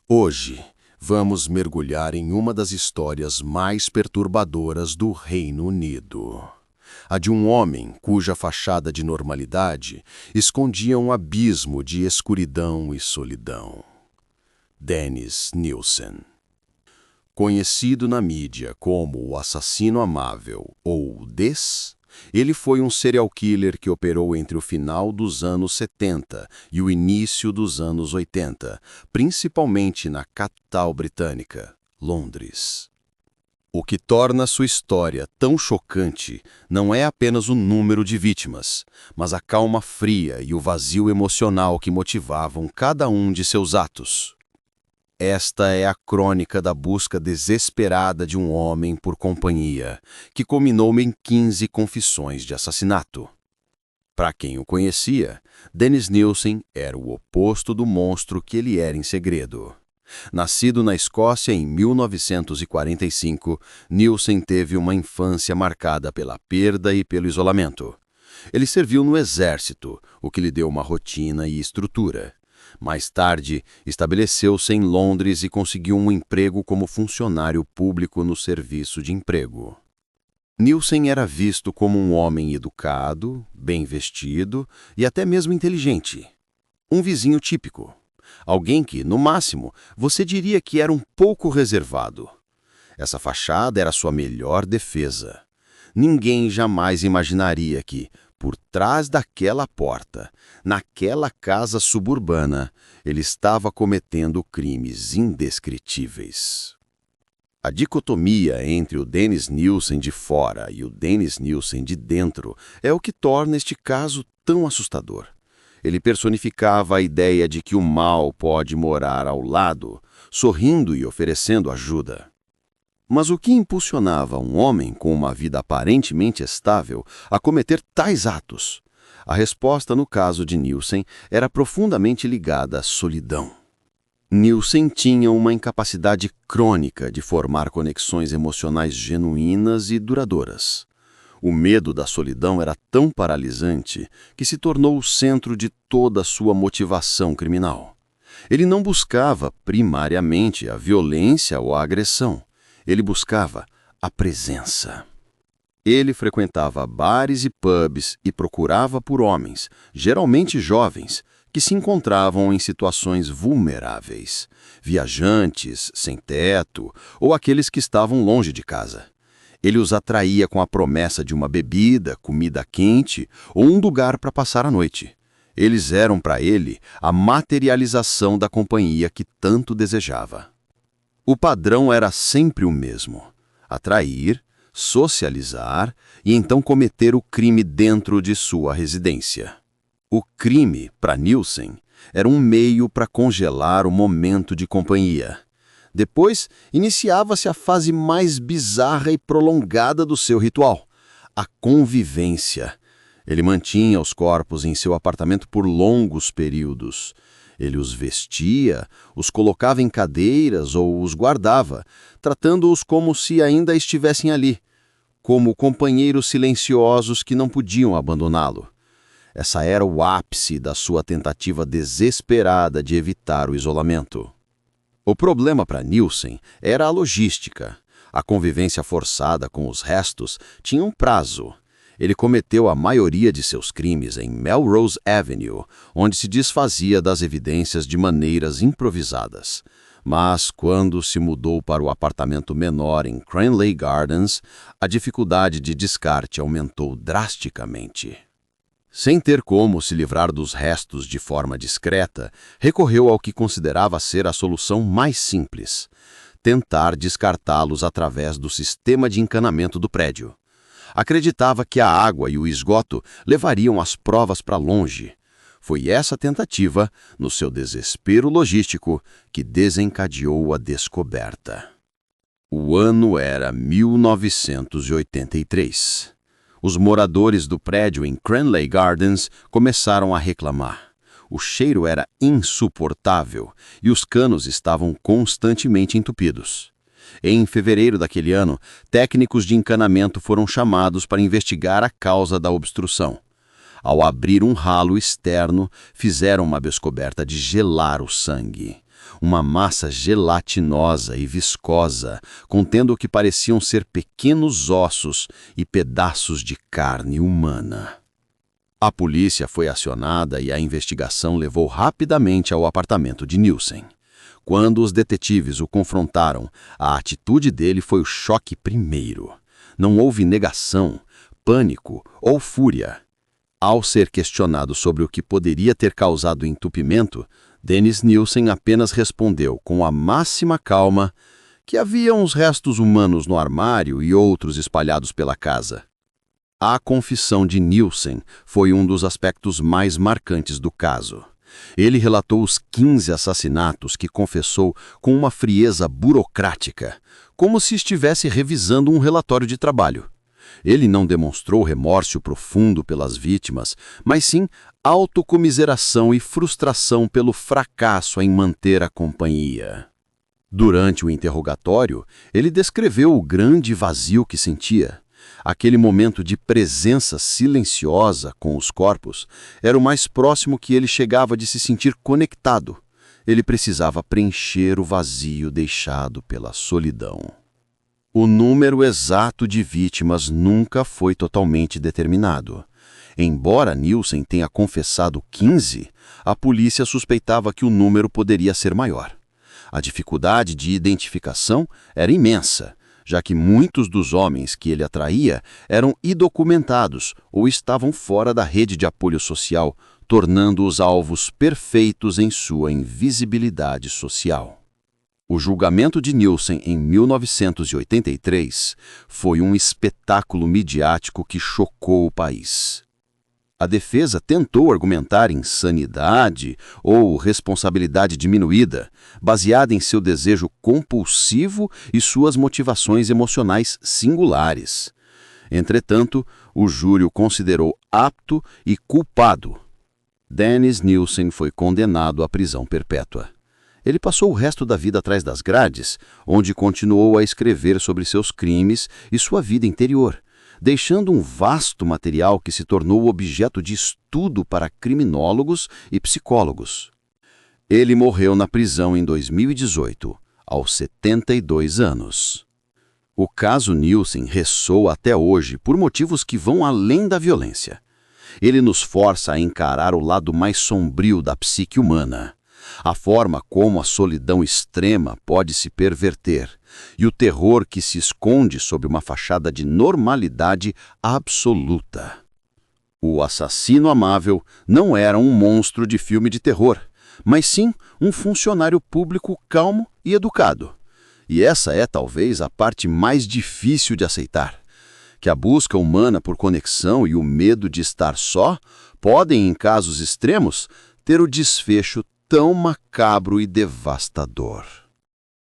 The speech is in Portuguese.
Hoje, vamos mergulhar em uma das histórias mais perturbadoras do Reino Unido. A de um homem cuja fachada de normalidade escondia um abismo de escuridão e solidão. Dennis Nilsen. Conhecido na mídia como o assassino amável ou o Des, ele foi um serial killer que operou entre o final dos anos 70 e o início dos anos 80, principalmente na capital britânica, Londres. O que torna sua história tão chocante não é apenas o número de vítimas, mas a calma fria e o vazio emocional que motivavam cada um de seus atos. Esta é a crônica da busca desesperada de um homem por companhia, que culminou em 15 confissões de assassinato. Para quem o conhecia, Dennis Nilsen era o oposto do monstro que ele era em segredo. Nascido na Escócia em 1945, Nilsen teve uma infância marcada pela perda e pelo isolamento. Ele serviu no exército, o que lhe deu uma rotina e estrutura. Mais tarde, estabeleceu-se em Londres e conseguiu um emprego como funcionário público no serviço de emprego. Nilsen era visto como um homem educado, bem vestido e até mesmo inteligente. Um vizinho típico. Alguém que, no máximo, você diria que era um pouco reservado. Essa fachada era sua melhor defesa. Ninguém jamais imaginaria que, por trás daquela porta, naquela casa suburbana, ele estava cometendo crimes indescritíveis. A dicotomia entre o Dennis Nilsen de fora e o Dennis Nilsen de dentro é o que torna este caso tão assustador. Ele personificava a ideia de que o mal pode morar ao lado, sorrindo e oferecendo ajuda. Mas o que impulsionava um homem com uma vida aparentemente estável a cometer tais atos? A resposta no caso de Nilsen era profundamente ligada à solidão. Nilsen tinha uma incapacidade crônica de formar conexões emocionais genuínas e duradouras. O medo da solidão era tão paralisante que se tornou o centro de toda a sua motivação criminal. Ele não buscava, primariamente, a violência ou a agressão. Ele buscava a presença. Ele frequentava bares e pubs e procurava por homens, geralmente jovens, que se encontravam em situações vulneráveis, viajantes, sem teto ou aqueles que estavam longe de casa. Ele os atraía com a promessa de uma bebida, comida quente ou um lugar para passar a noite. Eles eram para ele a materialização da companhia que tanto desejava. O padrão era sempre o mesmo: atrair, socializar e então cometer o crime dentro de sua residência. O crime, para Nilsen, era um meio para congelar o momento de companhia. Depois, iniciava-se a fase mais bizarra e prolongada do seu ritual: a convivência. Ele mantinha os corpos em seu apartamento por longos períodos. Ele os vestia, os colocava em cadeiras ou os guardava, tratando-os como se ainda estivessem ali, como companheiros silenciosos que não podiam abandoná-lo. Essa era o ápice da sua tentativa desesperada de evitar o isolamento. O problema para Nilsen era a logística. A convivência forçada com os restos tinha um prazo. Ele cometeu a maioria de seus crimes em Melrose Avenue, onde se desfazia das evidências de maneiras improvisadas. Mas, quando se mudou para o apartamento menor em Cranley Gardens, a dificuldade de descarte aumentou drasticamente. Sem ter como se livrar dos restos de forma discreta, recorreu ao que considerava ser a solução mais simples: tentar descartá-los através do sistema de encanamento do prédio. Acreditava que a água e o esgoto levariam as provas para longe. Foi essa tentativa, no seu desespero logístico, que desencadeou a descoberta. O ano era 1983. Os moradores do prédio em Cranley Gardens começaram a reclamar. O cheiro era insuportável e os canos estavam constantemente entupidos. Em fevereiro daquele ano, técnicos de encanamento foram chamados para investigar a causa da obstrução. Ao abrir um ralo externo, fizeram uma descoberta de gelar o sangue. uma massa gelatinosa e viscosa, contendo o que pareciam ser pequenos ossos e pedaços de carne humana. A polícia foi acionada e a investigação levou rapidamente ao apartamento de Nielsen. Quando os detetives o confrontaram, a atitude dele foi o choque primeiro. Não houve negação, pânico ou fúria. Ao ser questionado sobre o que poderia ter causado o entupimento, Dennis Nielsen apenas respondeu com a máxima calma que havia uns restos humanos no armário e outros espalhados pela casa. A confissão de Nielsen foi um dos aspectos mais marcantes do caso. Ele relatou os 15 assassinatos que confessou com uma frieza burocrática, como se estivesse revisando um relatório de trabalho. Ele não demonstrou remorso profundo pelas vítimas, mas sim autocomiseração e frustração pelo fracasso em manter a companhia. Durante o interrogatório, ele descreveu o grande vazio que sentia. Aquele momento de presença silenciosa com os corpos era o mais próximo que ele chegava de se sentir conectado. Ele precisava preencher o vazio deixado pela solidão. O número exato de vítimas nunca foi totalmente determinado. Embora Nielsen tenha confessado 15, a polícia suspeitava que o número poderia ser maior. A dificuldade de identificação era imensa, já que muitos dos homens que ele atraía eram indocumentados ou estavam fora da rede de apoio social, tornando-os alvos perfeitos em sua invisibilidade social. O julgamento de Nielsen em 1983 foi um espetáculo midiático que chocou o país. A defesa tentou argumentar insanidade ou responsabilidade diminuída, baseada em seu desejo compulsivo e suas motivações emocionais singulares. Entretanto, o júri o considerou apto e culpado. Dennis Nielsen foi condenado à prisão perpétua. Ele passou o resto da vida atrás das grades, onde continuou a escrever sobre seus crimes e sua vida interior, deixando um vasto material que se tornou objeto de estudo para criminólogos e psicólogos. Ele morreu na prisão em 2018, aos 72 anos. O caso Nielsen ressoa até hoje por motivos que vão além da violência. Ele nos força a encarar o lado mais sombrio da psique humana, a forma como a solidão extrema pode se perverter e o terror que se esconde sob uma fachada de normalidade absoluta. O assassino amável não era um monstro de filme de terror, mas sim um funcionário público calmo e educado. E essa é talvez a parte mais difícil de aceitar, que a busca humana por conexão e o medo de estar só podem, em casos extremos, ter o desfecho tão macabro e devastador.